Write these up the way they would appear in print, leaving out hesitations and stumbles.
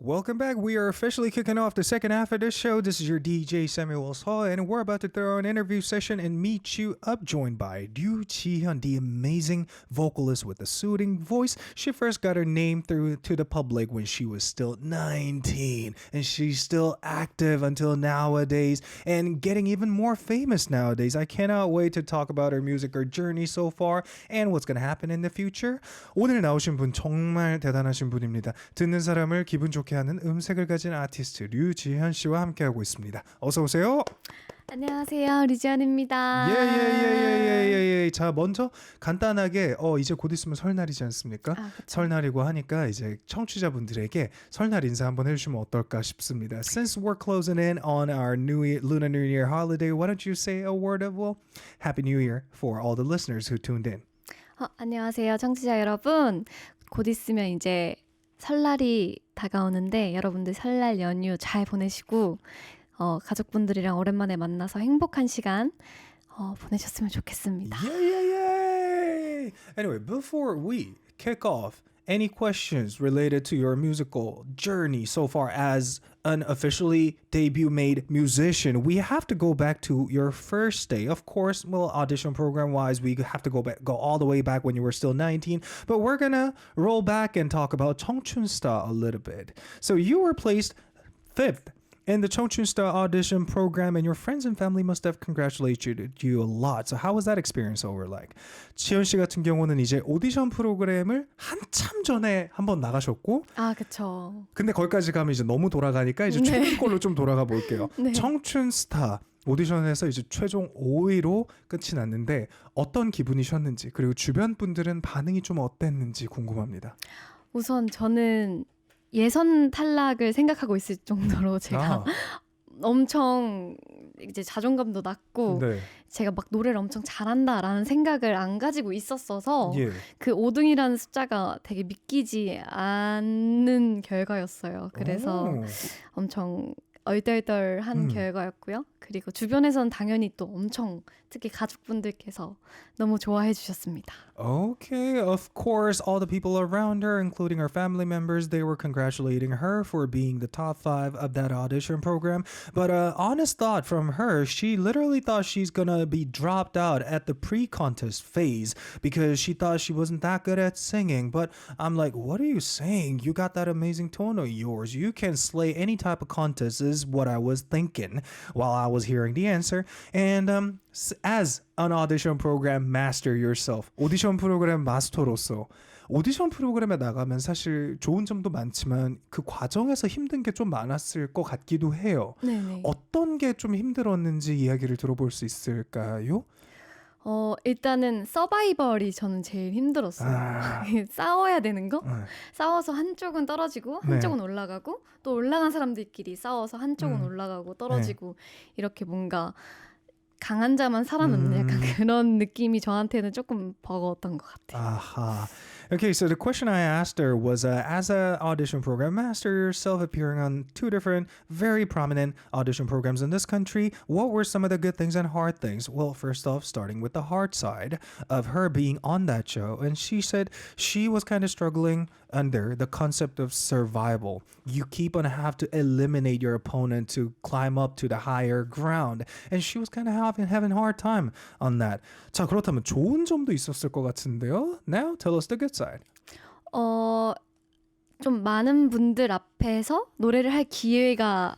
Welcome back. We are officially kicking off the second half of this show. This is your DJ Samuel Hall, and we're about to throw an interview session and meet you up, joined by Ryu Ji Hyun, the amazing vocalist with a soothing voice. She first got her name through to the public when she was still 19, and she's still active until nowadays, and getting even more famous nowadays. I cannot wait to talk about her music, her journey so far, and what's going to happen in the future. 오늘 나오신 분 정말 대단하신 분입니다. 듣는 사람을 기분 좋게 하는 음색을 가진 아티스트 류지현 씨와 함께하고 있습니다. 어서 오세요. 안녕하세요, 류지현입니다. 예. 자, 먼저 간단하게 이제 곧 있으면 설날이지 않습니까? 설날이고 하니까 이제 청취자분들에게 설날 인사 한번 해주시면 어떨까 싶습니다. Since we're closing in on our Lunar New Year holiday, why don't you say a word of Happy New Year for all the listeners who tuned in. 안녕하세요, 청취자 여러분. 곧 있으면 이제 설날이 다가오는데 여러분들 설날 연휴 잘 보내시고 가족분들이랑 오랜만에 만나서 행복한 시간 보내셨으면 좋겠습니다. Yay! Anyway, before we kick off, any questions related to your musical journey so far as an officially debut-made musician? We have to go back to your first day. Of course, well, audition program-wise, we have to go all the way back when you were still 19. But we're gonna roll back and talk about 청춘스타 a little bit. So you were placed 5th in the 청춘스타 audition program, and your friends and family must have congratulated you a lot. So how was that experience over like? 지현 씨 같은 경우는 이제 오디션 프로그램을 한참 전에 한번 나가셨고, 그쵸. 근데 거기까지 가면 이제 너무 돌아가니까 이제 최근 걸로 좀 돌아가 볼게요. 네. 청춘스타 오디션에서 이제 최종 5위로 끝이 났는데 어떤 기분이셨는지, 그리고 주변 분들은 반응이 좀 어땠는지 궁금합니다. 우선 저는 예선 탈락을 생각하고 있을 정도로 제가 엄청 이제 자존감도 낮고 제가 막 노래를 엄청 잘한다라는 생각을 안 가지고 있었어서 그 5등이라는 숫자가 되게 믿기지 않는 결과였어요. 그래서 엄청 얼떨떨한 결과였고요. 그리고 주변에서는 당연히 또 엄청 특히 가족분들께서 너무 좋아해 주셨습니다. Okay, of course, all the people around her, including her family members, they were congratulating her for being the top 5 of that audition program. But honest thought from her, she literally thought she's gonna be dropped out at the pre-contest phase because she thought she wasn't that good at singing. But I'm like, what are you saying? You got that amazing tone of yours. You can slay any type of contest is what I was thinking while I was hearing the answer. And as an audition program master yourself, 오디션 프로그램 마스터로서 오디션 프로그램에 나가면 사실 좋은 점도 많지만 그 과정에서 힘든 게 좀 많았을 것 같기도 해요. 네네. 어떤 게 좀 힘들었는지 이야기를 들어볼 수 있을까요? 일단은 서바이벌이 저는 제일 힘들었어요. 싸워야 되는 거? 싸워서 한쪽은 떨어지고 한쪽은 올라가고 또 올라간 사람들끼리 싸워서 한쪽은 올라가고 떨어지고 이렇게 뭔가 강한 자만 살아남는 약간 그런 느낌이 저한테는 조금 버거웠던 것 같아요. Okay, so the question I asked her was, as an audition program master yourself appearing on 2 different very prominent audition programs in this country, what were some of the good things and hard things? Well, first off, starting with the hard side of her being on that show, and she said she was kind of struggling under the concept of survival. You keep on have to eliminate your opponent to climb up to the higher ground, and she was kind of having a hard time on that. 자, 그렇다면 좋은 점도 있었을 것 같은데요. Now, tell us the good side. 좀 많은 분들 앞에서 노래를 할 기회가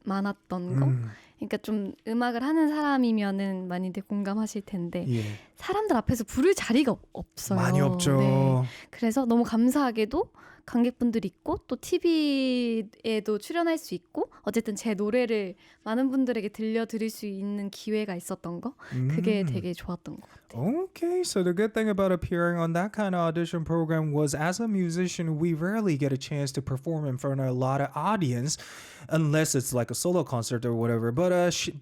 많았던 거. 그러니까 좀 음악을 하는 사람이면은 많이들 공감하실 텐데 사람들 앞에서 부를 자리가 없어요. 많이 없죠. 네. 그래서 너무 감사하게도 관객분들이 있고 또 TV에도 출연할 수 있고 어쨌든 제 노래를 많은 분들에게 들려드릴 수 있는 기회가 있었던 거 그게 되게 좋았던 것 같아요. Okay, so the good thing about appearing on that kind of audition program was as a musician, we rarely get a chance to perform in front of a lot of audience unless it's like a solo concert or whatever. But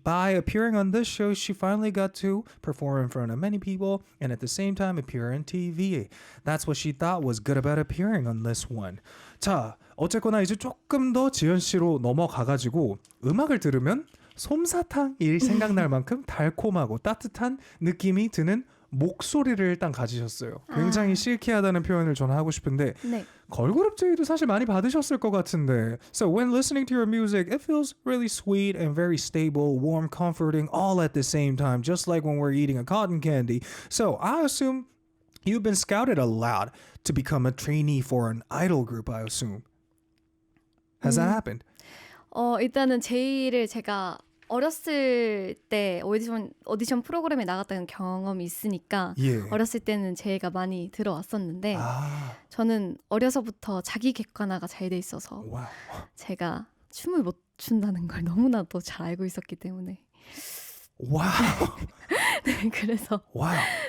by appearing on this show, she finally got to perform in front of many people and at the same time appear on TV. That's what she thought was good about appearing on this one. 자, 어쨌거나 이제 조금 더 지현 씨로 넘어가가지고 음악을 들으면 솜사탕이 생각날 만큼 달콤하고 따뜻한 느낌이 드는 목소리를 일단 가지셨어요. 굉장히 실키하다는 표현을 저는 하고 싶은데 네. 걸그룹 제의도 사실 많이 받으셨을 것 같은데. So when listening to your music, it feels really sweet and very stable, warm, comforting, all at the same time, just like when we're eating a cotton candy. So I assume you've been scouted a lot to become a trainee for an idol group, I assume. Has that happened? 일단은 제의를 제가 어렸을 때 오디션 프로그램에 나갔던 경험이 있으니까 어렸을 때는 제의가 많이 들어왔었는데 저는 어려서부터 자기 객관화가 잘 돼 있어서 제가 춤을 못 춘다는 걸 너무나도 잘 알고 있었기 때문에 네, 그래서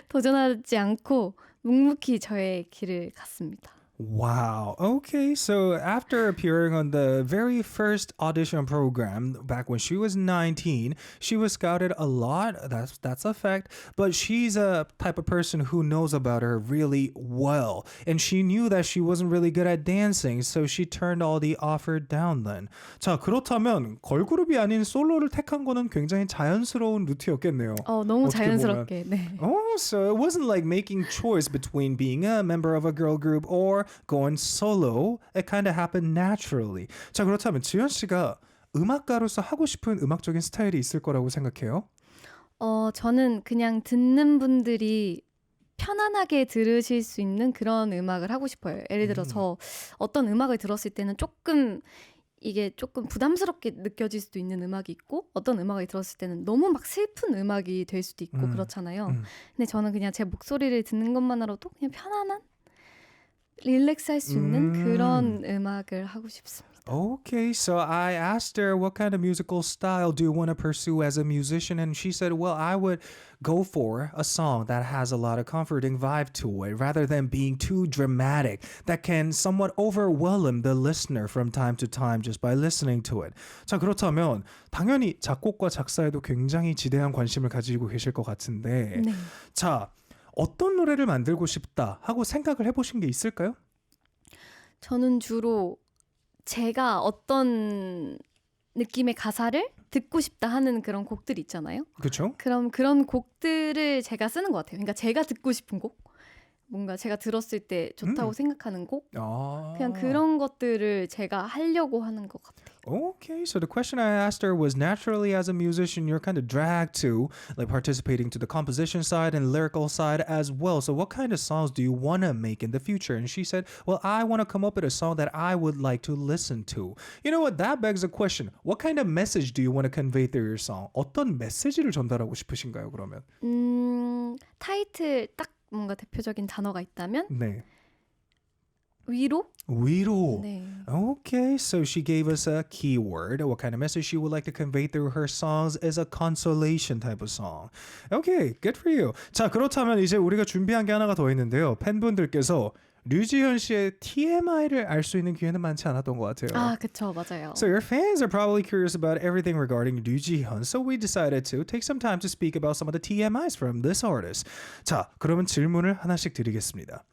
도전하지 않고 묵묵히 저의 길을 갔습니다. Wow. Okay, so after appearing on the very first audition program back when she was 19, she was scouted a lot. That's a fact. But she's a type of person who knows about her really well. And she knew that she wasn't really good at dancing, so she turned all the offer down then. 자, 그렇다면 걸그룹이 아닌 솔로를 택한 거는 굉장히 자연스러운 루트였겠네요. 너무 자연스럽게. 네. So it wasn't like making choice between being a member of a girl group or going solo. It kind of happened naturally. 자, 그렇다면 지현 씨가 음악가로서 하고 싶은 음악적인 스타일이 있을 거라고 생각해요? 저는 그냥 듣는 분들이 편안하게 들으실 수 있는 그런 음악을 하고 싶어요. 예를 들어서 어떤 음악을 들었을 때는 이게 조금 부담스럽게 느껴질 수도 있는 음악이 있고 어떤 음악을 들었을 때는 너무 막 슬픈 음악이 될 수도 있고 그렇잖아요. 근데 저는 그냥 제 목소리를 듣는 것만으로도 그냥 편안한 릴렉스 할 수 있는 그런 음악을 하고 싶습니다. Okay, so I asked her what kind of musical style do you want to pursue as a musician, and she said, well, I would go for a song that has a lot of comforting vibe to it rather than being too dramatic that can somewhat overwhelm the listener from time to time just by listening to it. 자, 그렇다면 당연히 작곡과 작사에도 굉장히 지대한 관심을 가지고 계실 것 같은데 네. 자, 어떤 노래를 만들고 싶다 하고 생각을 해보신 게 있을까요? 저는 주로 제가 어떤 느낌의 가사를 듣고 싶다 하는 그런 곡들 있잖아요. 그렇죠. 그런 곡들을 제가 쓰는 것 같아요. 그러니까 제가 듣고 싶은 곡, 뭔가 제가 들었을 때 좋다고 생각하는 곡, 그냥 그런 것들을 제가 하려고 하는 것 같아요. Okay, so the question I asked her was naturally as a musician, you're kind of dragged to like participating to the composition side and lyrical side as well. So what kind of songs do you want to make in the future? And she said, well, I want to come up with a song that I would like to listen to. You know what? That begs a question. What kind of message do you want to convey through your song? 어떤 메시지를 전달하고 싶으신가요, 그러면? 타이틀 딱 뭔가 대표적인 단어가 있다면 네. 위로? 네. Okay, so she gave us a keyword. What kind of message she would like to convey through her songs is a consolation type of song. Okay, good for you. 자, 그렇다면 이제 우리가 준비한 게 하나가 더 있는데요. 팬분들께서 류지현 씨의 TMI를 알 수 있는 기회는 많지 않았던 것 같아요. 그쵸, 맞아요. So your fans are probably curious about everything regarding Ryu Ji Hyun. So we decided to take some time to speak about some of the TMIs from this artist. 자, 그러면 질문을 하나씩 드리겠습니다.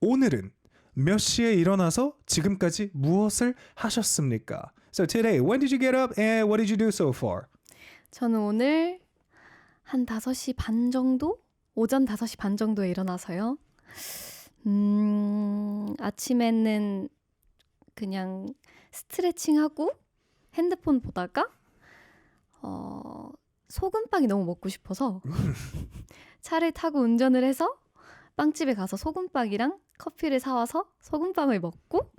오늘은 몇 시에 일어나서 지금까지 무엇을 하셨습니까? So today, when did you get up and what did you do so far? 저는 오늘 한 5시 반 정도? 오전 5시 반 정도에 일어나서요. 아침에는 그냥 스트레칭하고 핸드폰 보다가 소금빵이 너무 먹고 싶어서 차를 타고 운전을 해서 빵집에 가서 소금빵이랑 커피를 사와서 소금빵을 먹고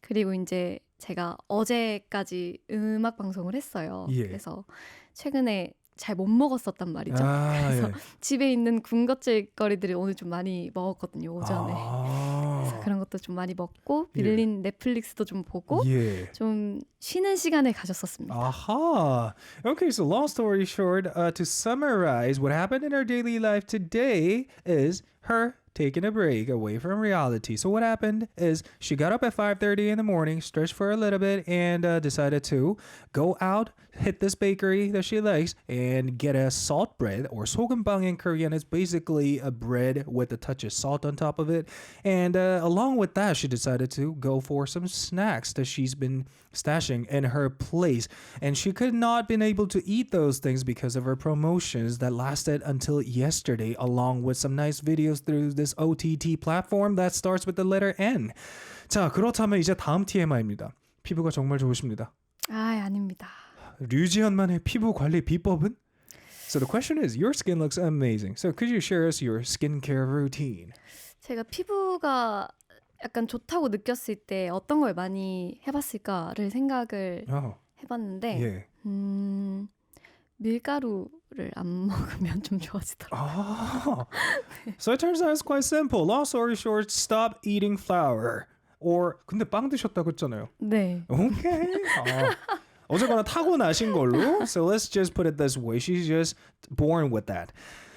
그리고 이제 제가 어제까지 음악 방송을 했어요. 그래서 최근에 잘 못 먹었었단 말이죠. 그래서 집에 있는 군것질거리들을 오늘 좀 많이 먹었거든요, 오전에. 그래서 그런 것도 좀 많이 먹고 빌린 넷플릭스도 좀 보고 좀 쉬는 시간을 가졌었습니다. Okay, so long story short, to summarize what happened in her daily life today is her taking a break away from reality. So what happened is she got up at 5:30 in the morning, stretched for a little bit, and decided to go out, hit this bakery that she likes, and get a salt bread, or 소금빵 in Korean. It's basically a bread with a touch of salt on top of it. And along with that, she decided to go for some snacks that she's been stashing in her place. And she could not been able to eat those things because of her promotions that lasted until yesterday, along with some nice videos through this OTT platform that starts with the letter N. 자, 그렇다면 이제 다음 TMI입니다. 피부가 정말 좋으십니다. 아, 아닙니다. 류지현만의 피부 관리 비법은? So the question is, your skin looks amazing. So could you share us your skincare routine? 제가 피부가 약간 좋다고 느꼈을 때 어떤 걸 많이 해봤을까를 생각을 해봤는데 예. 밀가루를 안 먹으면 좀 좋아지더라고요. So it turns out it's quite simple. Long story short, stop eating flour. Or 근데 빵 드셨다고 했잖아요. 네. Okay. 어쨌거나 타고나신 걸로. So let's just put it this way. She's just born with that.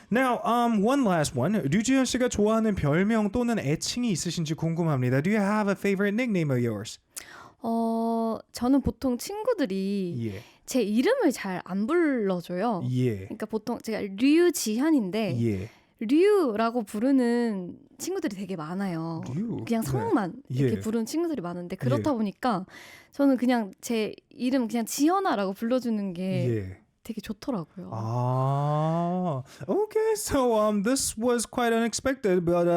Now, one last one. 류지현 씨가 좋아하는 별명 또는 애칭이 있으신지 궁금합니다. Do you have a favorite nickname of yours? 저는 보통 친구들이 예. 제 이름을 잘 안 불러줘요. 예. 그러니까 보통 제가 류지현인데 예. 류라고 부르는 친구들이 되게 많아요. 류? 그냥 성만 네. 이렇게 예. 부르는 친구들이 많은데 그렇다 보니까 저는 그냥 제 이름 그냥 지현아라고 불러주는 게 예. 되게 좋더라고요. Okay. So this was quite unexpected, but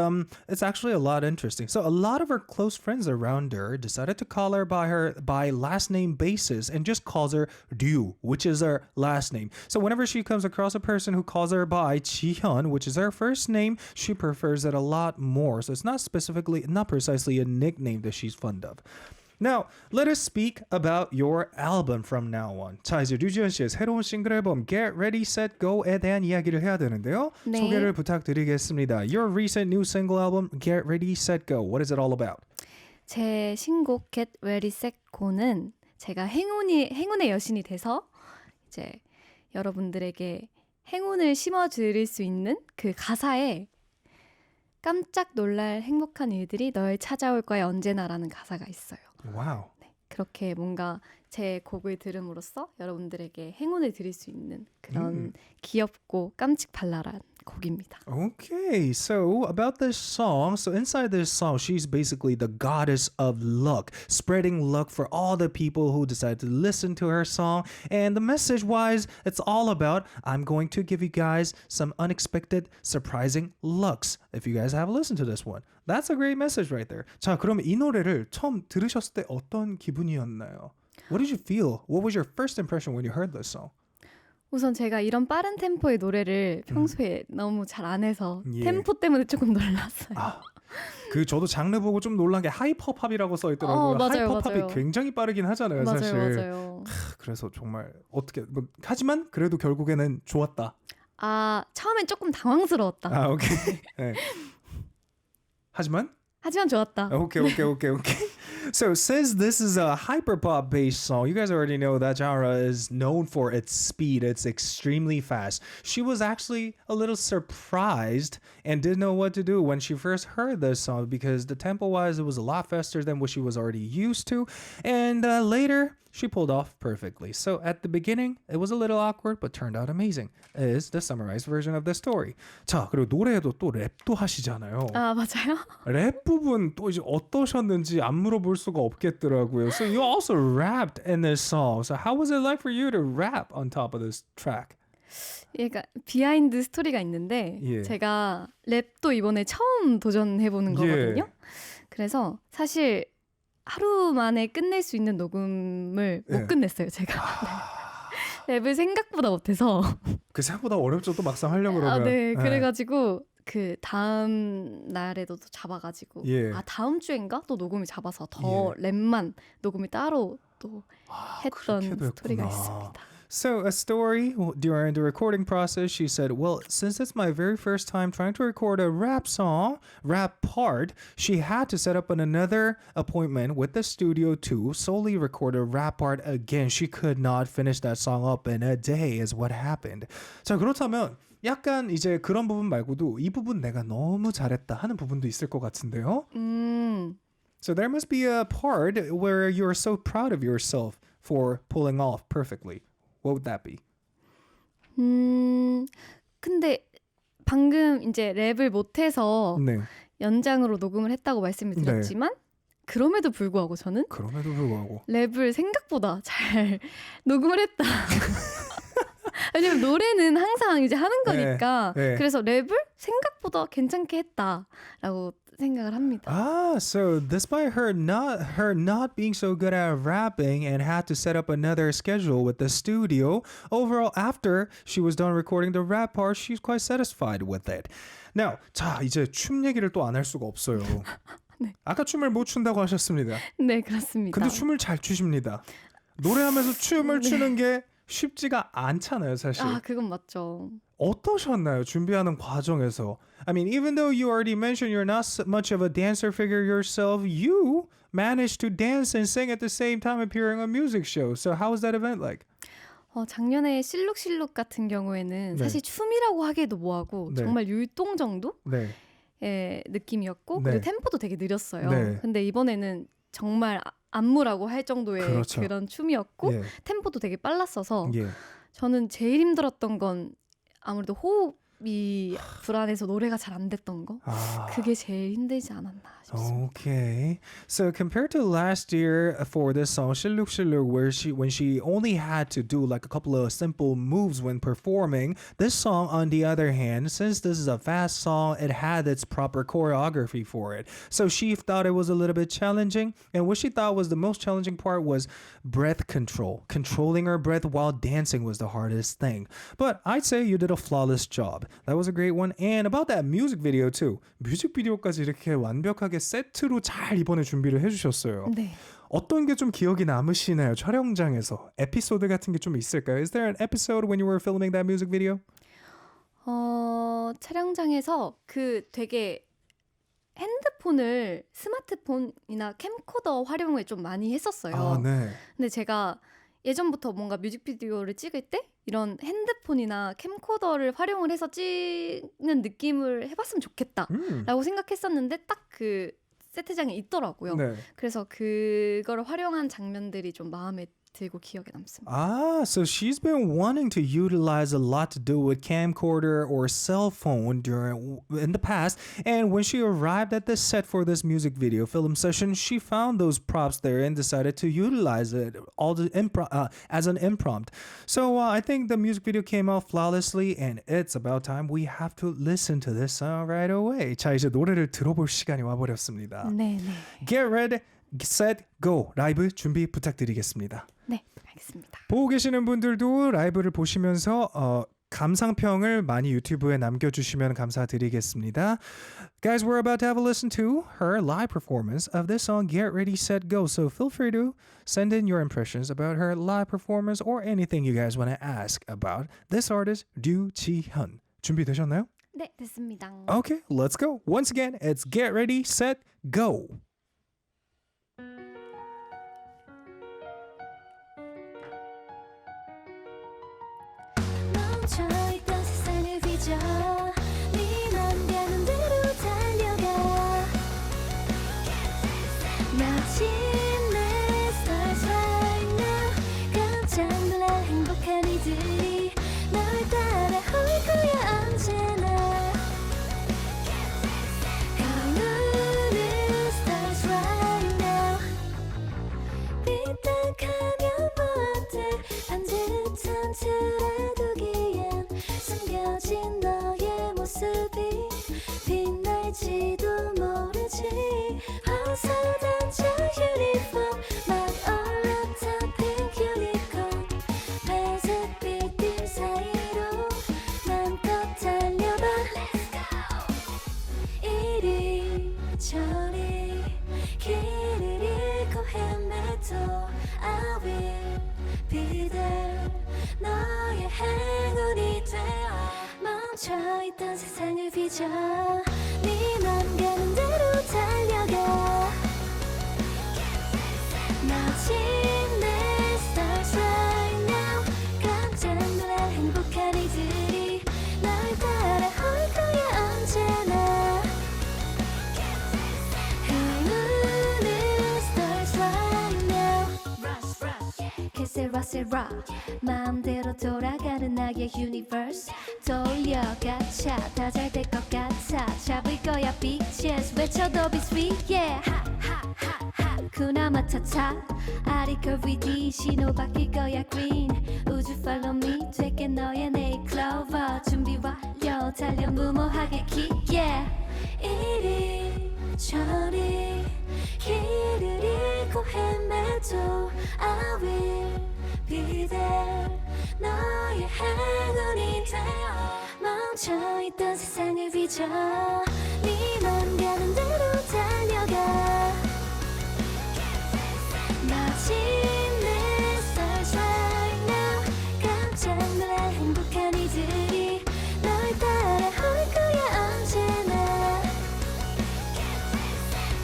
it's actually a lot interesting. So a lot of her close friends around her decided to call her by last name basis and just calls her Ryu, which is her last name. So whenever she comes across a person who calls her by Ji-hyun, which is her first name, she prefers it a lot more. So it's not precisely a nickname that she's fond of. Now, let us speak about your album from now on. 자, 이제 류지현 씨의 새로운 싱글앨범 Get Ready, Set, Go에 대한 이야기를 해야 되는데요. 네. 소개를 부탁드리겠습니다. Your recent new single album Get Ready, Set, Go. What is it all about? 제 신곡 Get Ready Set Go는 제가 행운의 여신이 돼서 이제 여러분들에게 행운을 심어드릴 수 있는 그 가사에 깜짝 놀랄 행복한 일들이 널 찾아올 거야 언제나라는 가사가 있어요. Wow. 네, 그렇게 뭔가 제 곡을 들음으로써 여러분들에게 행운을 드릴 수 있는 그런 귀엽고 깜찍발랄한 곡입니다. Okay, so about this song, so inside this song, she's basically the goddess of luck, spreading luck for all the people who decide to listen to her song. And the message-wise, it's all about, I'm going to give you guys some unexpected, surprising lucks. If you guys have listened to this one. That's a great message right there. 자, 그럼 이 노래를 처음 들으셨을 때 어떤 기분이었나요? What did you feel? What was your first impression when you heard this song? 우선 제가 이런 빠른 템포의 노래를 평소에 너무 잘 안 해서 예. 템포 때문에 조금 놀랐어요. 그 저도 장르 보고 좀 놀란 게 하이퍼팝이라고 써 있더라고요. 맞아요, 하이퍼팝이 맞아요. 굉장히 빠르긴 하잖아요, 사실. 맞아요. 그래서 정말 어떻게 하지만 그래도 결국에는 좋았다. 처음엔 조금 당황스러웠다. 오케이. 네. 하지만 좋았다. Okay. So since this is a hyperpop based song, you guys already know that genre is known for its speed. It's extremely fast. She was actually a little surprised and didn't know what to do when she first heard this song because the tempo wise it was a lot faster than what she was already used to. And later she pulled off perfectly. So at the beginning, it was a little awkward, but turned out amazing. Is the summarized version of the story. 자, 그리고 노래에도 또 랩도 하시잖아요. 맞아요. 랩 부분 또 이제 어떠셨는지 안 물어볼 수가 없겠더라고요. So you also rapped in this song. So how was it like for you to rap on top of this track? 그러니까 비하인드 스토리가 있는데 예. 제가 랩도 이번에 처음 도전해보는 거거든요. 예. 그래서 사실 하루 만에 끝낼 수 있는 녹음을 못 끝냈어요, 제가. 랩을 생각보다 못해서. 그 생각보다 어렵죠. 또 막상 하려고 그러면. 네, 그래가지고 그 다음 날에도 또 잡아가지고 다음 주인가 또 녹음을 잡아서 더 랩만 녹음을 따로 또 했던 스토리가 있습니다. So a story during the recording process, she said, well, since it's my very first time trying to record a rap part, she had to set up another appointment with the studio to solely record a rap part again. She could not finish that song up in a day is what happened. 자, 그렇다면 약간 이제 그런 부분 말고도 이 부분 내가 너무 잘했다 하는 부분도 있을 것 같은데요. So there must be a part where you're so proud of yourself for pulling off perfectly. What would that be? 근데 방금 이제 랩을 못해서 네. 연장으로 녹음을 했다고 말씀을 드렸지만 그럼에도 불구하고 저는 랩을 생각보다 잘 녹음을 했다. 왜냐면 노래는 항상 이제 하는 거니까 그래서 랩을 생각보다 괜찮게 했다라고 생각을 합니다. So despite her not being so good at rapping and had to set up another schedule with the studio, overall after she was done recording the rap part, she's quite satisfied with it. Now, 자 이제 춤 얘기를 또 안 할 수가 없어요. 네. 아까 춤을 못 춘다고 하셨습니다. 네, 그렇습니다. 근데 춤을 잘 추십니다. 노래하면서 춤을 추는 게 쉽지가 않잖아요, 사실. 그건 맞죠. 어떠셨나요? 준비하는 과정에서. I mean, even though you already mentioned you're not much of a dancer figure yourself, you managed to dance and sing at the same time appearing on music shows. So how was that event like? 작년에 실룩실룩 같은 경우에는 사실 춤이라고 하기에도 뭐하고 정말 율동 정도의 느낌이었고 그리고 템포도 되게 느렸어요. 근데 이번에는 정말 안무라고 할 정도의 그런 춤이었고 템포도 되게 빨랐어서 저는 제일 힘들었던 건 아무래도 호흡이 불안해서 노래가 잘 안 됐던 거 그게 제일 힘들지 않았나 싶습니다. Okay. So compared to last year for this song 실룩실룩 when she only had to do like a couple of simple moves when performing, this song on the other hand, since this is a fast song, it had its proper choreography for it. So she thought it was a little bit challenging, and what she thought was the most challenging part was breath control. Controlling her breath while dancing was the hardest thing. But I'd say you did a flawless job. That was a great one. And about that music video too. 뮤직비디오까지 이렇게 완벽하게 세트로 잘 이번에 준비를 해주셨어요. 네. 어떤 게 좀 기억이 남으시나요? 촬영장에서 에피소드 같은 게 좀 있을까요? Is there an episode when you were filming that music video? 촬영장에서 그 되게 핸드폰을 스마트폰이나 캠코더 활용을 좀 많이 했었어요. 네. 근데 제가 예전부터 뭔가 뮤직비디오를 찍을 때 이런 핸드폰이나 캠코더를 활용을 해서 찍는 느낌을 해봤으면 좋겠다라고 생각했었는데 딱 그 세트장에 있더라고요. 그래서 그거를 활용한 장면들이 좀 마음에 들고 기억에 남습니다. So she's been wanting to utilize a lot to do with camcorder or cell phone in the past, and when she arrived at the set for this music video film session, she found those props there and decided to utilize it as an impromptu. So I think the music video came out flawlessly, and it's about time we have to listen to this song right away. 자, 이제 노래를 들어볼 시간이 와버렸습니다. 네. Get ready. set, go. 라이브 준비 부탁드리겠습니다. 네, 알겠습니다. 보고 계시는 분들도 라이브를 보시면서 감상평을 많이 유튜브에 남겨주시면 감사드리겠습니다. Guys, we're about to have a listen to her live performance of this song, Get Ready, Set, Go. So feel free to send in your impressions about her live performance or anything you guys want to ask about this artist, Ryu Ji Hyun. 준비되셨나요? 네, 됐습니다. Okay, let's go. Once again, it's Get Ready, Set, Go. 멈춰있던 세상을 비춰 네 맘 가는 대로 달려가 마침내 stars right now 깜짝 놀라 행복한 이들이 널 따라올 거야 언제나 가오르는 stars right now 삐딱하면 무엇들 반듯한 틀어두기엔 숨겨진 너의 모습이 빛날지도 모르지 어서 던져 유니폼 막 올라탄 pink unicorn 회색빛 띠 사이로 맘껏 달려봐 이리 저리 길을 잃고 헤매도 I will be there 너의 행운이 되어 멈춰있던 세상을 비춰 네 맘 가는 대로 달려가 마침내 stars right now 깜짝 놀랄 행복한 이들이 널 세라 마음대로 돌아가는 나의 유니버스 돌려가 차 다 잘 될 것 같아 잡을 거야 BTS 외쳐도 be sweet yeah 그나마 타타 아리컬 VD 신호 바뀔 거야 green 우주 follow me 되게 너의 네일 클로버 준비 완료 달려 무모하게 kick yeah 이리 저리 길을 잃고 헤매도 I will be there 너의 행운이 되어 멈춰있던 세상을 비춰 네맘 가는 대로 달려가 마침내 stars right now 깜짝 놀랄 행복한 이들이 널 따라올 거야 언제나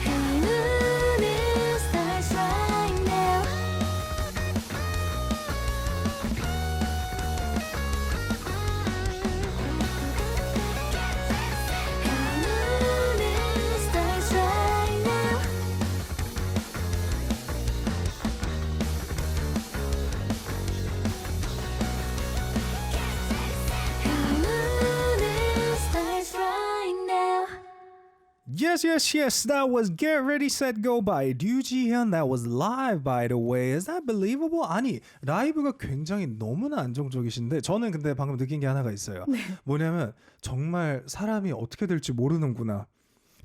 행운은 stars right now 행운은 stars right now 행운은 stars right now Yes, yes, yes. That was Get Ready, Set, Go by Ryu Ji Hyun. That was live, by the way. Is that believable? 아니, 라이브가 굉장히 너무나 안정적이신데 저는 근데 방금 느낀 게 하나가 있어요. 뭐냐면 정말 사람이 어떻게 될지 모르는구나.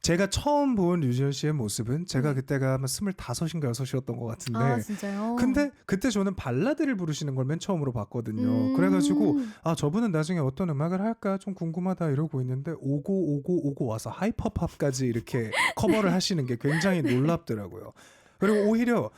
제가 처음 본 류지현 씨의 모습은 제가 그때가 아마 25인가 6이었던 것 같은데 아 진짜요? 근데 그때 저는 발라드를 부르시는 걸 맨 처음으로 봤거든요. 그래가지고 아 저분은 나중에 어떤 음악을 할까 좀 궁금하다 이러고 있는데 오고 와서 하이퍼팝까지 이렇게 커버를 하시는 게 굉장히 놀랍더라고요. 그리고 오히려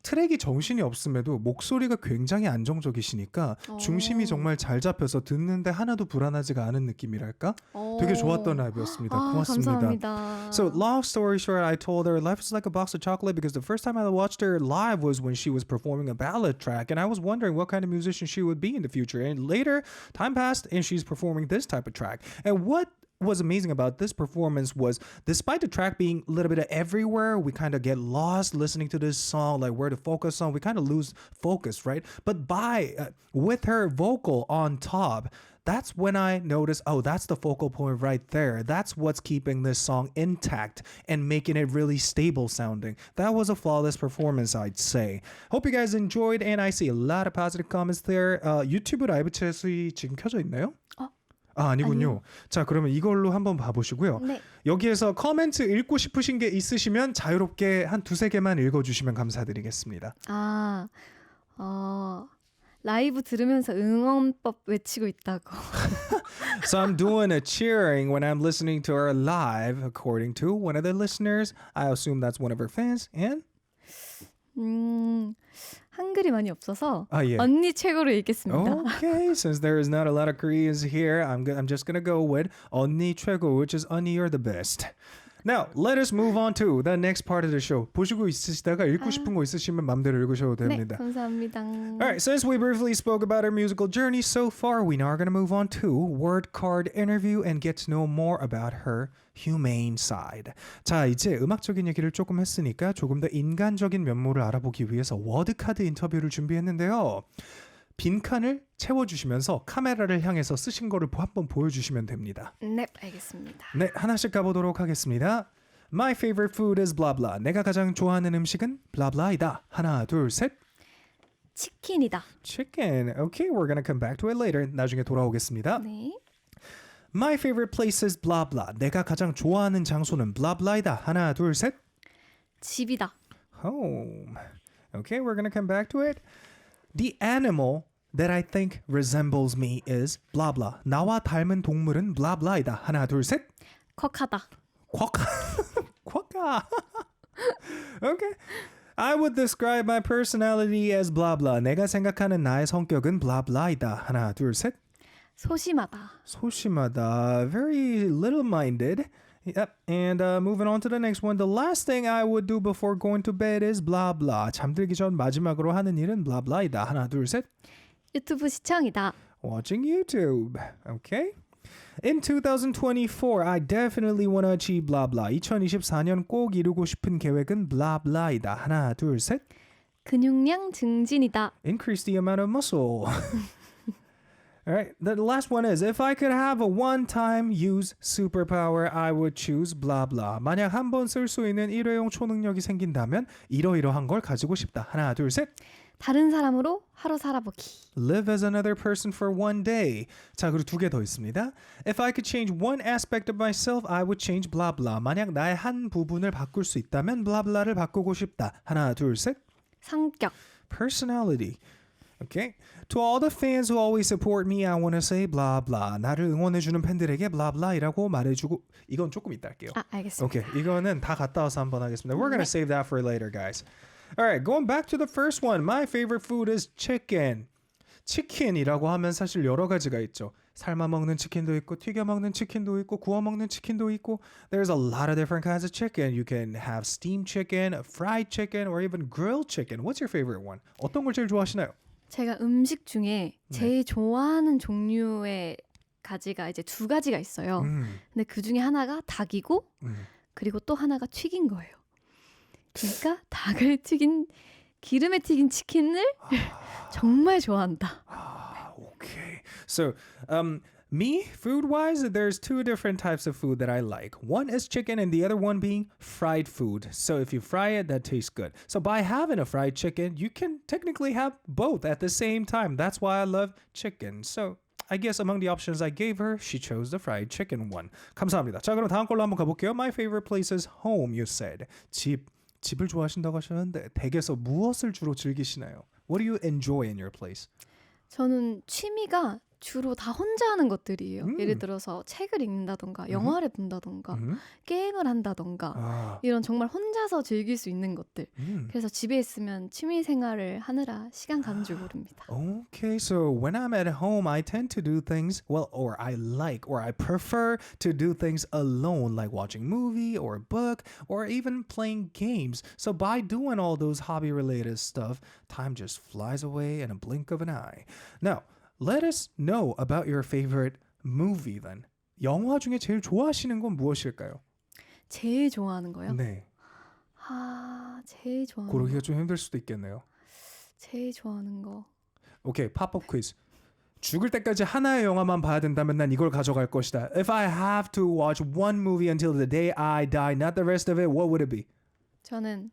트랙이 정신이 없음에도 목소리가 굉장히 안정적이시니까 중심이 정말 잘 잡혀서 듣는데 하나도 불안하지가 않은 느낌이랄까? 되게 좋았던 라이브였습니다. 고맙습니다. 감사합니다. So long story short, I told her life is like a box of chocolate because the first time I watched her live was when she was performing a ballad track and I was wondering what kind of musician she would be in the future. And later, time passed and she's performing this type of track. And what was amazing about this performance was despite the track being a little bit of everywhere, we kind of get lost listening to this song, like where to focus on. We kind of lose focus, right? But with her vocal on top, that's when I noticed, oh, that's the focal point right there. That's what's keeping this song intact and making it really stable sounding. That was a flawless performance, I'd say. Hope you guys enjoyed, and I see a lot of positive comments there. 유튜브 라이브 챗이 지금 켜져 있나요? 아, 아니군요. 아니요. 자, 그러면 이걸로 한번 봐보시고요. 네. 여기에서 커멘트 읽고 싶으신 게 있으시면 자유롭게 한 두세 개만 읽어주시면 감사드리겠습니다. 라이브 들으면서 응원법 외치고 있다고. So I'm doing a cheering when I'm listening to her live, according to one of the listeners. I assume that's one of her fans. And? 한글이 많이 없어서 예. 언니 최고로 읽겠습니다. Okay, since there is not a lot of Koreans here, I'm just gonna go with 언니 최고, which is 언니 you're the best. Now, let us move on to the next part of the show. 보시고 있으시다가 읽고 싶은 거 있으시면 마음대로 읽으셔도 네, 됩니다. 감사합니다. Alright, since we briefly spoke about our musical journey so far, we now are going to move on to Word Card인터뷰 and get to know more about her humane side. 자, 이제 음악적인 얘기를 조금 했으니까 조금 더 인간적인 면모를 알아보기 위해서 워드카드 인터뷰를 준비했는데요. 빈칸을 채워주시면서 카메라를 향해서 쓰신 거를 한번 보여주시면 됩니다. 네, 알겠습니다. 네, 하나씩 가보도록 하겠습니다. My favorite food is blah blah. 내가 가장 좋아하는 음식은 blah blah이다. 하나, 둘, 셋. 치킨이다. Chicken. Okay, we're gonna come back to it later. 나중에 돌아오겠습니다. 네. My favorite place is blah blah. 내가 가장 좋아하는 장소는 blah blah이다. 하나, 둘, 셋. 집이다. Home. Okay, we're gonna come back to it. The animal that I think resembles me is blah blah. 나와 닮은 동물은 blah blah이다. 하나, 둘, 셋. kok하다. Quokka. Quokka. Okay. I would describe my personality as blah blah. 내가 생각하는 나의 성격은 blah blah이다. 하나, 둘, 셋. 소심하다. 소심하다. Very little-minded. Yep. And moving on to the next one. The last thing I would do before going to bed is blah blah. 잠들기 전 마지막으로 하는 일은 blah blah이다. 하나, 둘, 셋. 유튜브 시청이다. Watching YouTube. Okay. In 2024, I definitely want to achieve blah blah. 2024년 꼭 이루고 싶은 계획은 blah blah이다. 하나, 둘, 셋. 근육량 증진이다. Increase the amount of muscle. All right, the last one is if I could have a one-time use superpower, I would choose blah blah. 만약 한 번 쓸 수 있는 일회용 초능력이 생긴다면 이러이러한 걸 가지고 싶다. 하나, 둘, 셋. 다른 사람으로 하루 살아보기. Live as another person for one day. 자, 그리고 두 개 더 있습니다. If I could change one aspect of myself, I would change blah blah. 만약 나의 한 부분을 바꿀 수 있다면 blah blah를 바꾸고 싶다. 하나, 둘, 셋. 성격. Personality. Okay. To all the fans who always support me, I want to say blah blah. 나를 응원해주는 팬들에게 blah blah이라고 말해주고 이건 조금 이따 할게요. 알겠습니다. Okay, 이거는 다 갔다 와서 한번 하겠습니다. We're gonna save that for later, guys. All right, going back to the first one. My favorite food is chicken. 치킨이라고 하면 사실 여러 가지가 있죠. 삶아 먹는 치킨도 있고, 튀겨 먹는 치킨도 있고, 구워 먹는 치킨도 있고. There's a lot of different kinds of chicken. You can have steamed chicken, fried chicken, or even grilled chicken. What's your favorite one? 어떤 걸 제일 좋아하시나요? 제가 음식 중에 제일 좋아하는 종류의 가지가 이제 두 가지가 있어요. 근데 그 중에 하나가 닭이고 그리고 또 하나가 튀긴 거예요. 그러니까 닭을 튀긴 기름에 튀긴 치킨을 정말 좋아한다. Okay. So, me, food-wise, there's two different types of food that I like. One is chicken and the other one being fried food. So if you fry it, that tastes good. So by having a fried chicken, you can technically have both at the same time. That's why I love chicken. So I guess among the options I gave her, she chose the fried chicken one. 감사합니다. 자, 그럼 다음 걸로 한번 가볼게요. My favorite place is home, you said. 집을 좋아하신다고 하셨는데 댁에서 무엇을 주로 즐기시나요? What do you enjoy in your place? 저는 취미가 주로 다 혼자 하는 것들이에요. 예를 들어서 책을 읽는다던가 영화를 본다던가 게임을 한다던가 이런 정말 혼자서 즐길 수 있는 것들. 그래서 집에 있으면 취미 생활을 하느라 시간 가는 줄 모릅니다. Okay, so when I'm at home, I tend to do things, well, or I prefer to do things alone, like watching a movie or a book or even playing games. So by doing all those hobby-related stuff, time just flies away in a blink of an eye. Now, let us know about your favorite movie then. 영화 중에 제일 좋아하시는 건 무엇일까요? 제일 좋아하는 거요? 네. 제일 좋아하는 고르기가 거. 좀 힘들 수도 있겠네요. 제일 좋아하는 거. 오케이, 팝업 퀴즈. 죽을 때까지 하나의 영화만 봐야 된다면 난 이걸 가져갈 것이다. If I have to watch one movie until the day I die, not the rest of it, what would it be? 저는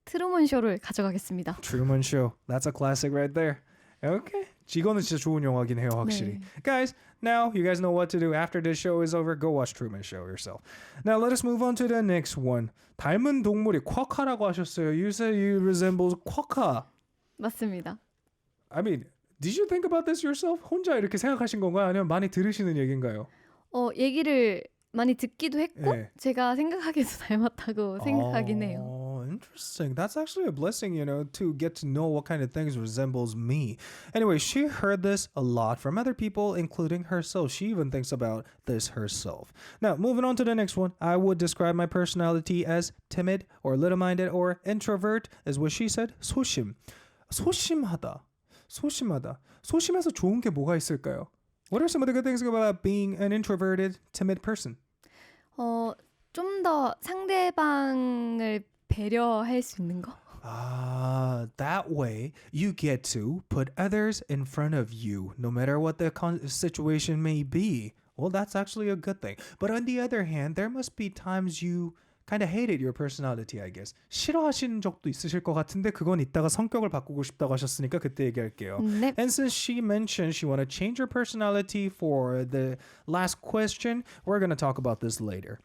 트루먼 쇼를 가져가겠습니다. Truman Show. That's a classic right there. Okay. 이거는 진짜 좋은 영화긴 해요, 확실히. 네. Guys, now you guys know what to do. After this show is over, go watch Truman Show yourself. Now let us move on to the next one. 닮은 동물이 쿼카라고 하셨어요. You said you resemble 쿼카. 맞습니다. I mean, did you think about this yourself? 혼자 이렇게 생각하신 건가요? 아니면 많이 들으시는 얘기인가요? 얘기를 많이 듣기도 했고 네. 제가 생각하기에도 닮았다고 생각하긴 해요. Interesting. That's actually a blessing, you know, to get to know what kind of things resembles me. Anyway, she heard this a lot from other people, including herself. She even thinks about this herself. Now, moving on to the next one. I would describe my personality as timid or little-minded or introvert, is what she said. 소심. 소심하다. 소심해서 좋은 게 뭐가 있을까요? What are some of the good things about being an introverted, timid person? 좀 더 상대방을 배려할 수 있는 거? That way you get to put others in front of you, no matter what the situation may be. Well, that's actually a good thing. But on the other hand, there must be times you kind of hated your personality, I guess. 싫어하시는 적도 있으실 것 같은데 그건 이따가 성격을 바꾸고 싶다고 하셨으니까 그때 얘기할게요. 네. And since she mentioned she want to change her personality for the last question, we're going to talk about this later.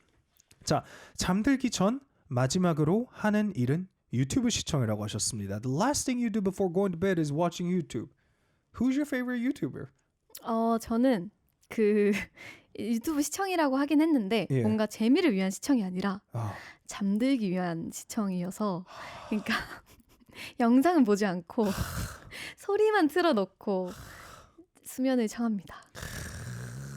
자, 잠들기 전 마지막으로 하는 일은 유튜브 시청이라고 하셨습니다. The last thing you do before going to bed is watching YouTube. Who's your favorite YouTuber? 저는 그 유튜브 시청이라고 하긴 했는데 예. 뭔가 재미를 위한 시청이 아니라 잠들기 위한 시청이어서 그러니까 영상은 보지 않고 소리만 틀어놓고 수면을 청합니다.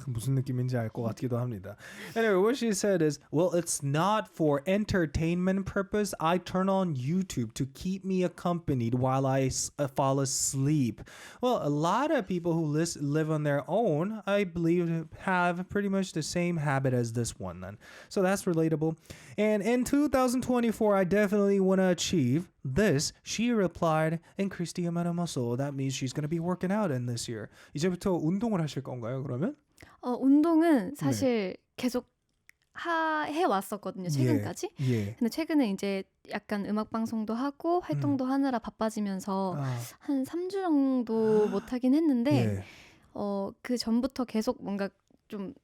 무슨 느낌인지 알 것 같기도 합니다. Anyway, what she said is, well, it's not for entertainment purpose. I turn on YouTube to keep me accompanied while I fall asleep. Well, a lot of people who live on their own, I believe, have pretty much the same habit as this one then. So that's relatable. And in 2024, I definitely want to achieve this. She replied, increase the amount of muscle. That means she's going to be working out in this year. 이제부터 운동을 하실 건가요, 그러면? 운동은 사실 계속 해왔었거든요, 최근까지. 예. 근데 최근에 이제 약간 음악 방송도 하고 활동도 하느라 바빠지면서 한 3주 정도 못하긴 했는데 그 전부터 계속 뭔가 좀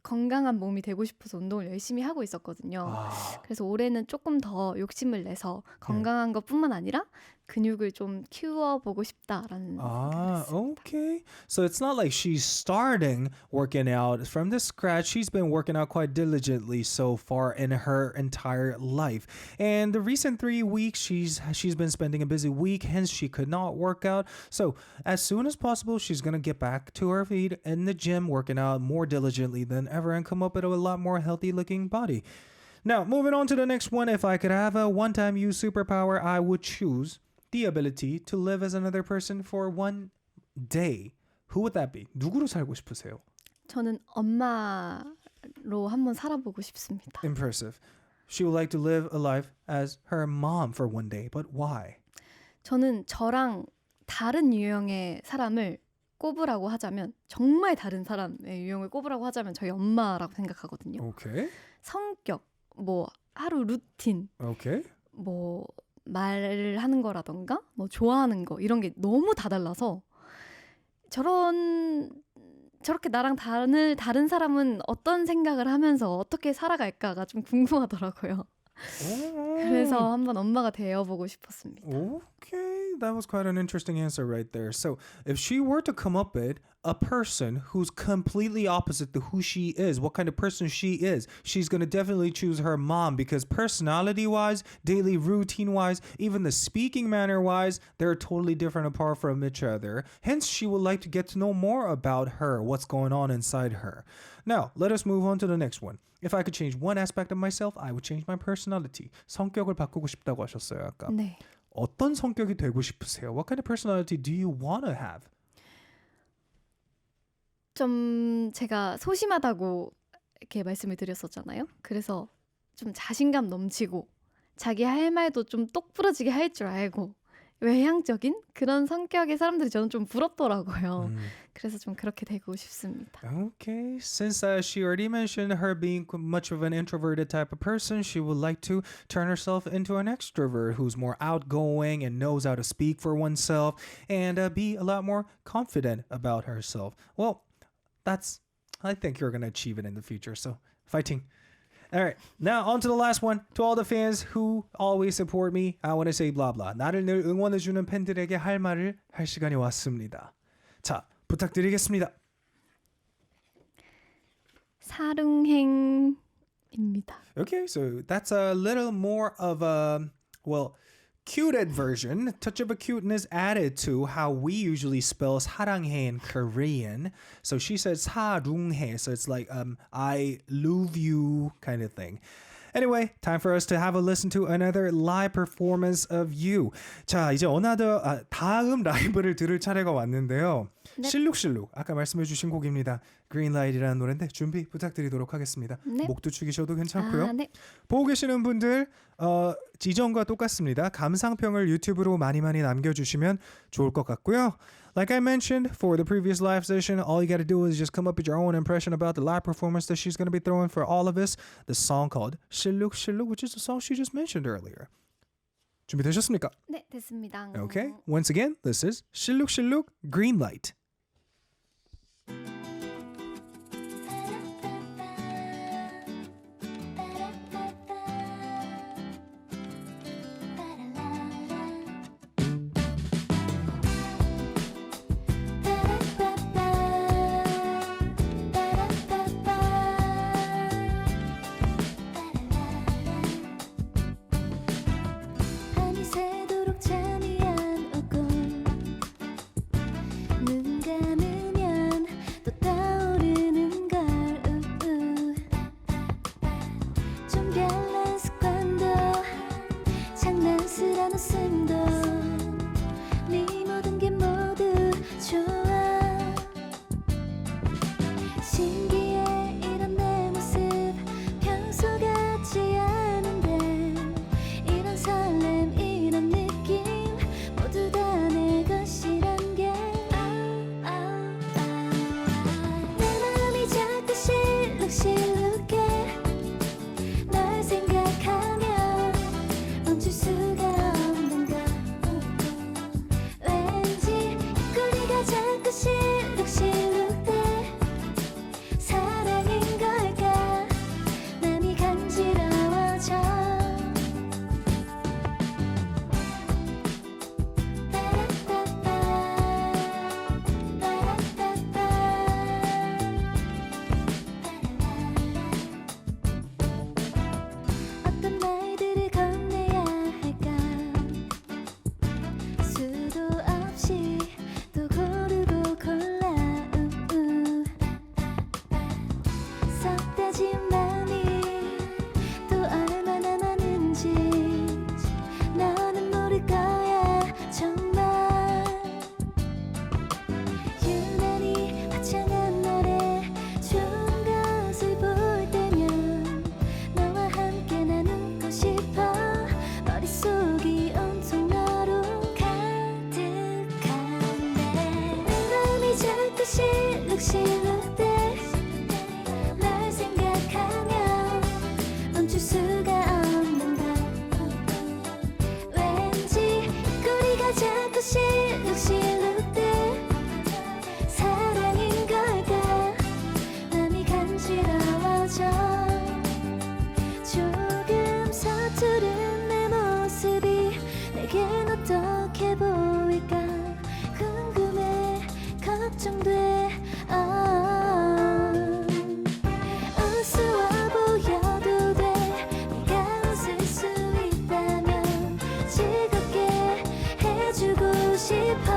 건강한 몸이 되고 싶어서 운동을 열심히 하고 있었거든요. 그래서 올해는 조금 더 욕심을 내서 건강한 것뿐만 아니라 근육을 좀 키워보고 싶다라는 생각을 했습니다. Okay. So it's not like she's starting working out from the scratch. She's been working out quite diligently so far in her entire life. And the recent 3 weeks, she's been spending a busy week, hence she could not work out. So as soon as possible, she's going to get back to her feet in the gym, working out more diligently than ever and come up with a lot more healthy looking body. Now, moving on to the next one. If I could have a one-time use superpower, I would choose the ability to live as another person for one day. Who would that be? 누구로 살고 싶으세요? 저는 엄마로 한번 살아보고 싶습니다. Impressive. She would like to live a life as her mom for one day. But why? 저는 저랑 다른 유형의 사람을 꼽으라고 하자면 정말 다른 사람의 유형을 꼽으라고 하자면 저희 엄마라고 생각하거든요. Okay. 성격, 뭐 하루 루틴, Okay. 뭐 말을 하는 거라던가 뭐 좋아하는 거 이런 게 너무 다 달라서 저렇게 나랑 다른 사람은 어떤 생각을 하면서 어떻게 살아갈까가 좀 궁금하더라고요. 그래서 한번 엄마가 되어보고 싶었습니다. Okay, that was quite an interesting answer right there. So if she were to come up with a person who's completely opposite to who she is, what kind of person she is, she's going to definitely choose her mom because personality-wise, daily routine-wise, even the speaking manner-wise, they're totally different apart from each other. Hence, she would like to get to know more about her, what's going on inside her. Now, let us move on to the next one. If I could change one aspect of myself, I would change my personality. 성격을 바꾸고 싶다고 하셨어요, 아까. 네. 어떤 성격이 되고 싶으세요? What kind of personality do you want to have? 좀 제가 소심하다고 이렇게 말씀을 드렸었잖아요. 그래서 좀 자신감 넘치고 자기 할 말도 좀 똑부러지게 할 줄 알고 외향적인 그런 성격의 사람들이 저는 좀 부럽더라고요. 그래서 좀 그렇게 되고 싶습니다. Okay, since she already mentioned her being much of an introverted type of person, she would like to turn herself into an extrovert who's more outgoing and knows how to speak for oneself and be a lot more confident about herself. Well, I think you're going to achieve it in the future, so fighting. All right, now on to the last one. To all the fans who always support me, I want to say blah blah. 나를 늘 응원해주는 팬들에게 할 말을 할 시간이 왔습니다. 자, 부탁드리겠습니다. 사릉행입니다. Okay, so that's a little more of a, well, cuted version. Touch of a cuteness added to how we usually spell 사랑해 in Korean. So she said 사랑해, so it's like I love you kind of thing. Anyway, time for us to have a listen to another live performance of you. 자, 이제 다음 라이브를 들을 차례가 왔는데요. 네. 실룩실룩, 아까 말씀해 주신 곡입니다. Greenlight이라는 노래인데 준비 부탁드리도록 하겠습니다. 네. 목도 축이셔도 괜찮고요. 네. 보고 계시는 분들 지정과 똑같습니다. 감상평을 유튜브로 많이 남겨주시면 좋을 것 같고요. Like I mentioned for the previous live session, all you got to do is just come up with your own impression about the live performance that she's going to be throwing for all of us. The song called 실룩실룩, which is the song she just mentioned earlier. 준비되셨습니까? 네, 됐습니다. Okay. Once again, this is 실룩실룩 Greenlight. 밤이 새도록 잠이 안 오고 눈 감으면 또 지금도 네 모든 게 모두 좋아 신기해 이런 내 모습 평소 같지 않은데 이런 설렘 이런 느낌 모두 다 내 것이란 게 내 마음이 자꾸 실룩실룩해 널 생각하면 멈출 수가 없는 걸 왠지 입꼬리가 자꾸 실룩실룩대 사랑인 걸까 맘이 간지러워져 어떤 말들을 건네야 할까 수도 없이 또 고르고 골라 썩다진 마음이 또 얼마나 많은지 너는 모를 거야 정말 유난히 화창한 노래 좋은 것을 볼 때면 너와 함께 나누고 싶어 머릿속이 온통 너로 가득한데 내 마음이 자꾸 실룩실룩대 널 생각하면 멈출 수가 없는 걸 왠지 꼬리가 자꾸 실룩실룩대 사랑인 걸까 맘이 간지러워져 조금 서투른 내 모습이 내겐 어떻게 보일까 궁금해 걱정돼 우스워 보여도 돼 네가 웃을 수 있다면 즐겁게 해주고 싶어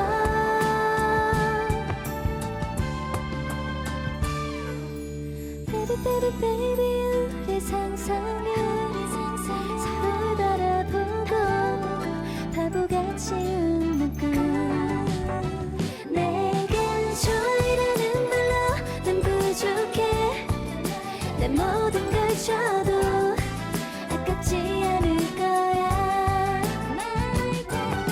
Baby baby baby 우리 상상해 서로 바라보고 바보같이 웃는 꿈 내겐 좋아이라는 말로 난 부족해 내 모든 걸 줘도 아깝지 않을 거야 My darling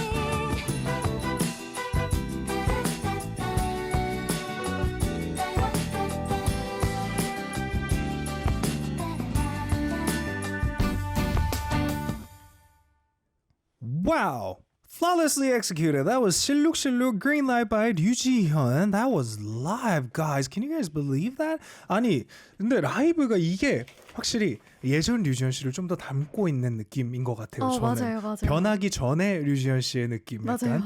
Wow! Flawlessly executed. That was 실룩 실룩 Green Light by Ryu Ji Hyun. That was live, guys. Can you guys believe that? 아니, 근데 라이브가 이게 확실히 예전 류지현 씨를 좀 더 담고 있는 느낌인 것 같아요. 저는 맞아요. 변하기 전에 류지현 씨의 느낌. 맞아요.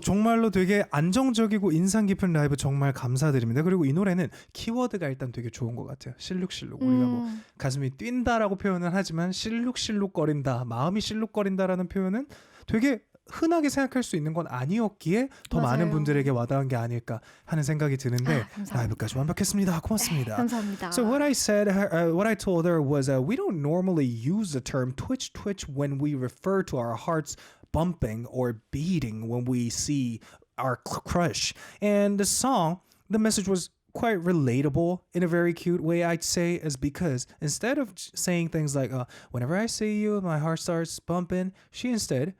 정말로 되게 안정적이고 인상 깊은 라이브 정말 감사드립니다. 그리고 이 노래는 키워드가 일단 되게 좋은 것 같아요. 실룩실룩. 우리가 뭐 가슴이 뛴다라고 표현을 하지만 실룩실룩거린다, 마음이 실룩거린다라는 표현은 되게 흔하게 생각할 수 있는 건 아니었기에 더 맞아요. 많은 분들에게 와닿은 게 아닐까 하는 생각이 드는데 라이브까지 완벽했습니다. 고맙습니다. 감사합니다. So what I said, what I told her was, we don't normally use the term twitch when we refer to our hearts bumping or beating when we see our crush. And the song, the message was quite relatable in a very cute way, I'd say, is because instead of saying things like, whenever I see you, my heart starts bumping, she instead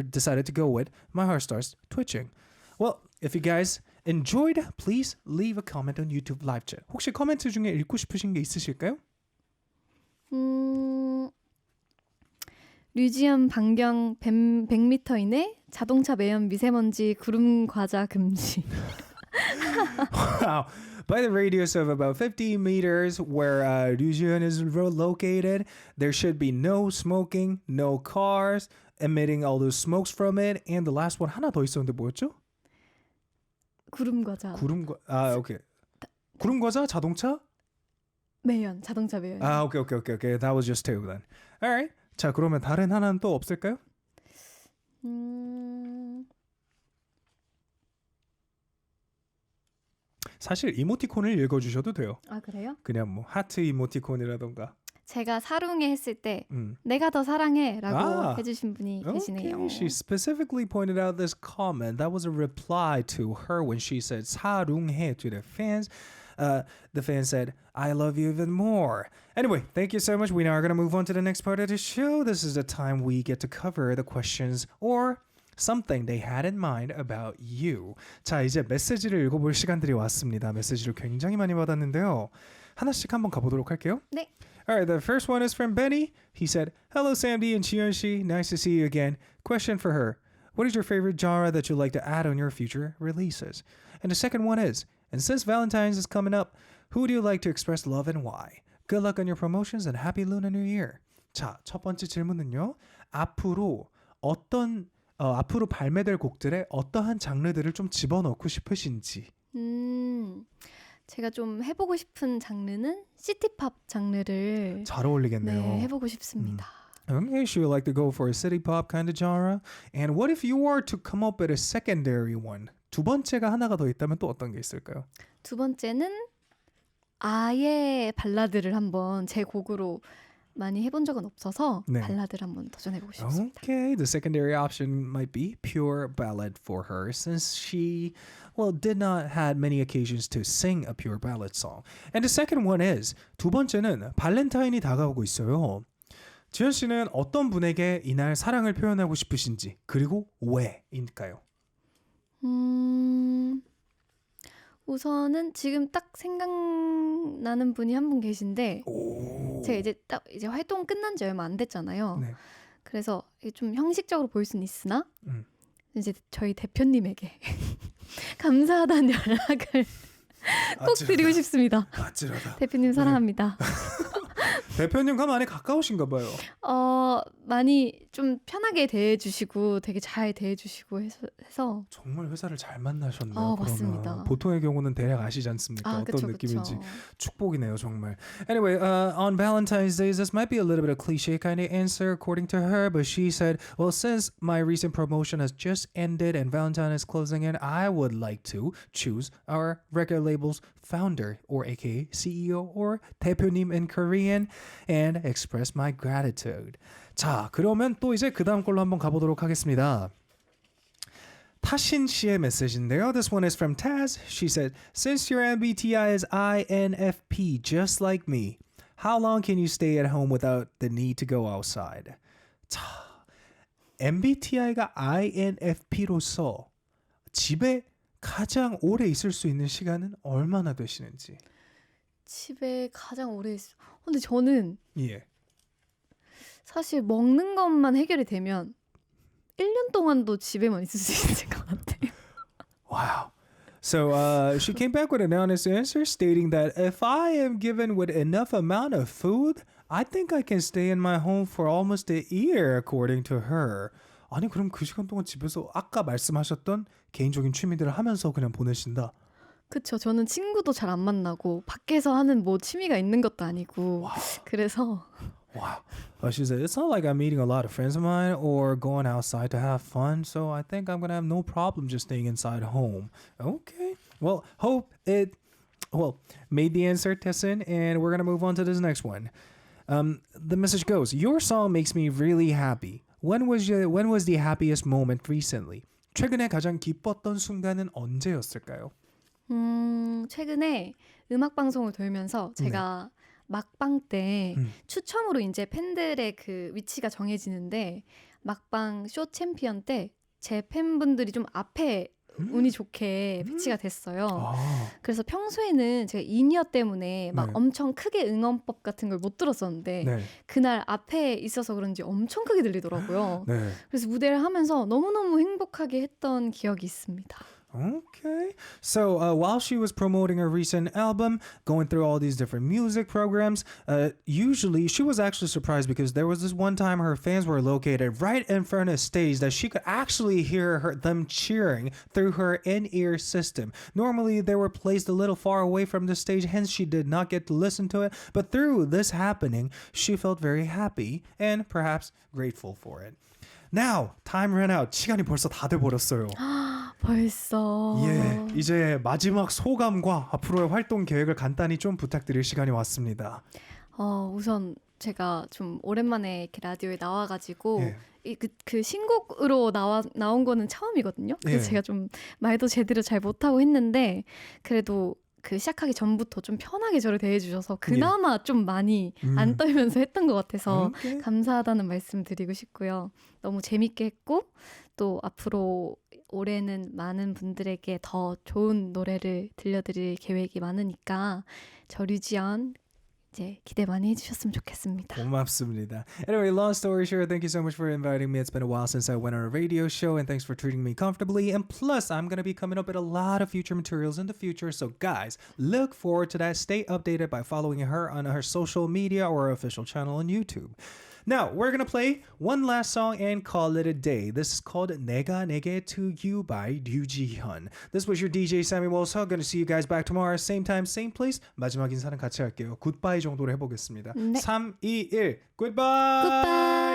decided to go with, my heart starts twitching. Well, if you guys enjoyed, please leave a comment on YouTube live chat. 혹시 코멘트 중에 읽고 싶으신 게 있으실까요? 류지연 반경 100m 이내 자동차 매연 미세먼지 구름 과자 금지. Wow. By the radius of about 50 meters where Ryu Ji Hyun is located, there should be no smoking, no cars emitting all those smokes from it. And the last one 하나 더 있었는데 뭐였죠? 구름 과자. 오케이. 구름 과자 자동차? 매연, 자동차 매연. 오케이. That was just two then. All right. 자, 그러면 다른 하나는 또 없을까요? 사실 이모티콘을 읽어주셔도 돼요. 아 그래요? 그냥 뭐 하트 이모티콘이라던가. 제가 사랑해 했을 때 내가 더 사랑해라고 해주신 분이 계시네요. Okay. She specifically pointed out this comment. That was a reply to her when she said 사랑해 to the fans. The fan said, I love you even more. Anyway, thank you so much. We now are going to move on to the next part of the show. This is the time we get to cover the questions or something they had in mind about you. 자, 이제 메시지를 읽어볼 시간들이 왔습니다. 메시지를 굉장히 많이 받았는데요. 하나씩 한번 가보도록 할게요. 네. Alright, the first one is from Benny. He said, Hello Sam D and Chionshi. Nice to see you again. Question for her. What is your favorite genre that you'd like to add on your future releases? And the second one is, and since Valentine's is coming up, who do you like to express love and why? Good luck on your promotions and happy Lunar New Year. 자, 첫 번째 질문은요. 앞으로 발매될 곡들에 어떠한 장르들을 좀 집어넣고 싶으신지. 제가 좀 해보고 싶은 장르는 시티팝 장르를 잘 어울리겠네요. 네, 해보고 싶습니다. Okay, she would like to go for a city pop kind of genre. And what if you were to come up with a secondary one? 두 번째가 하나가 더 있다면 또 어떤 게 있을까요? 두 번째는 아예 발라드를 한번 제 곡으로 많이 해본 적은 없어서 네. 발라드를 한번 도전해보고 싶습니다. Okay, the secondary option might be pure ballad for her since she, did not had many occasions to sing a pure ballad song. And the second one is, 두 번째는 발렌타인이 다가오고 있어요. 지현 씨는 어떤 분에게 이날 사랑을 표현하고 싶으신지, 그리고 왜일까요? 우선은 지금 딱 생각나는 분이 한 분 계신데 제가 이제 활동 끝난 지 얼마 안 됐잖아요. 네. 그래서 좀 형식적으로 보일 수는 있으나 이제 저희 대표님에게 감사하다는 연락을 꼭 드리고 싶습니다. 아찔하다. 대표님 사랑합니다. 대표님과 많이 가까우신가 봐요. 많이 좀 편하게 대해주시고 되게 잘 대해주시고 해서 정말 회사를 잘 만나셨네요. 그러면. 맞습니다. 보통의 경우는 대략 아시지 않습니까? 어떤 그쵸, 느낌인지. 그쵸. 축복이네요, 정말. Anyway, on Valentine's Day, this might be a little bit of cliche kind of answer according to her, but she said, well, since my recent promotion has just ended and Valentine is closing in, I would like to choose our record label's founder, or aka CEO, or 대표님 in Korean, and express my gratitude. 자, 그러면 또 이제 그 다음 걸로 한번 가보도록 하겠습니다. 타신 씨의 메시지인데요. This one is from Taz. She said, since your MBTI is INFP, just like me, how long can you stay at home without the need to go outside? 자, MBTI가 INFP로서 집에 가장 오래 있을 수 있는 시간은 얼마나 되시는지. 집에 가장 오래 근데 저는 예. 사실 먹는 것만 해결이 되면 1년 동안도 집에만 있을 수 있을 것 같아요. Wow. So she came back with an honest answer stating that if I am given with enough amount of food, I think I can stay in my home for almost a year, according to her. 아니 그럼 그 시간 동안 집에서 아까 말씀하셨던 개인적인 취미들을 하면서 그냥 보내신다. 그쵸. 저는 친구도 잘 안 만나고 밖에서 하는 뭐 취미가 있는 것도 아니고 Wow. 그래서 Wow. She said, it's not like I'm meeting a lot of friends of mine or going outside to have fun, so I think I'm going to have no problem just staying inside home. Okay. Well, made the answer, Tessin, and we're going to move on to this next one. The message goes, your song makes me really happy. When was the happiest moment recently? 최근에 가장 기뻤던 순간은 언제였을까요? 최근에 음악 방송을 돌면서 제가 막방 때 추첨으로 이제 팬들의 그 위치가 정해지는데 막방 쇼 챔피언 때 제 팬분들이 좀 앞에 운이 좋게 배치가 됐어요. 그래서 평소에는 제가 인이어 때문에 막 엄청 크게 응원법 같은 걸 못 들었었는데 그날 앞에 있어서 그런지 엄청 크게 들리더라고요. 그래서 무대를 하면서 너무너무 행복하게 했던 기억이 있습니다. Okay. So while she was promoting her recent album, going through all these different music programs, usually she was actually surprised because there was this one time her fans were located right in front of stage that she could actually hear them cheering through her in-ear system. Normally they were placed a little far away from the stage, hence she did not get to listen to it. But through this happening, she felt very happy and perhaps grateful for it. Now, time ran out. 시간이 벌써 다 돼버렸어요. 벌써. 예, 이제 마지막 소감과 앞으로의 활동 계획을 간단히 좀 부탁드릴 시간이 왔습니다. 우선 제가 좀 오랜만에 이렇게 라디오에 나와가지고 예. 그 신곡으로 나온 거는 처음이거든요. 그래서 예. 제가 좀 말도 제대로 잘 못하고 했는데 그래도 그 시작하기 전부터 좀 편하게 저를 대해주셔서 그나마 좀 많이 안 떨면서 했던 것 같아서 감사하다는 말씀 드리고 싶고요. 너무 재밌게 했고 또 앞으로 올해는 많은 분들에게 더 좋은 노래를 들려드릴 계획이 많으니까 저 류지연 이제 기대 많이 해주셨으면 좋겠습니다. 고맙습니다. Anyway, long story short, thank you so much for inviting me. It's been a while since I went on a radio show, and thanks for treating me comfortably. And plus, I'm going to be coming up with a lot of future materials in the future. So guys, look forward to that. Stay updated by following her on her social media or her official channel on YouTube. Now, we're going to play one last song and call it a day. This is called 내가 내게 to you by Ryu Ji Hyun. This was your DJ Sammy Wolso. Going to see you guys back tomorrow. Same time, same place. 마지막 인사는 같이 할게요. 굿바이 정도로 해보겠습니다. 네. 3, 2, 1. 굿바이! 굿바이!